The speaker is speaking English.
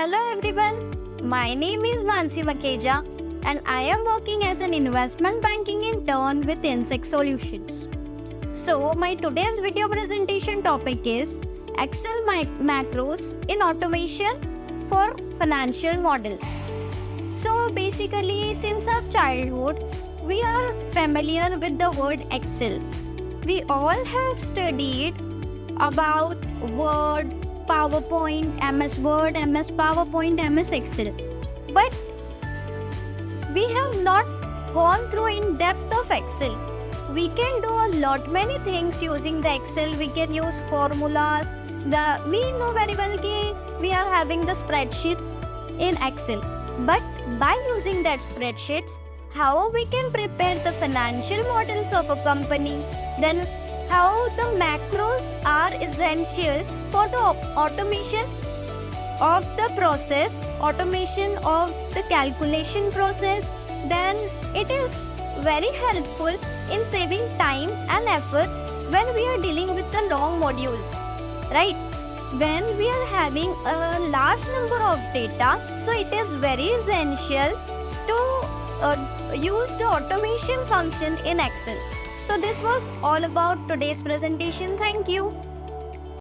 Hello everyone, my name is Mansi Makeja and I am working as an investment banking intern with inSAKE Solutions. So my today's video presentation topic is Excel macros in automation for financial models. So basically, since our childhood, we are familiar with the word Excel. We all have studied about Word, PowerPoint, MS Word, MS PowerPoint, MS Excel. But we have not gone through in depth of Excel. We can do a lot many things using the Excel. We can use formulas. We know very well that we are having the spreadsheets in Excel. But by using that spreadsheets, how we can prepare the financial models of a company, then how the macros are essential for the automation of the process, automation of the calculation process, then it is very helpful in saving time and efforts when we are dealing with the long modules, right? When we are having a large number of data, so it is very essential to use the automation function in Excel. So this was all about today's presentation. Thank you.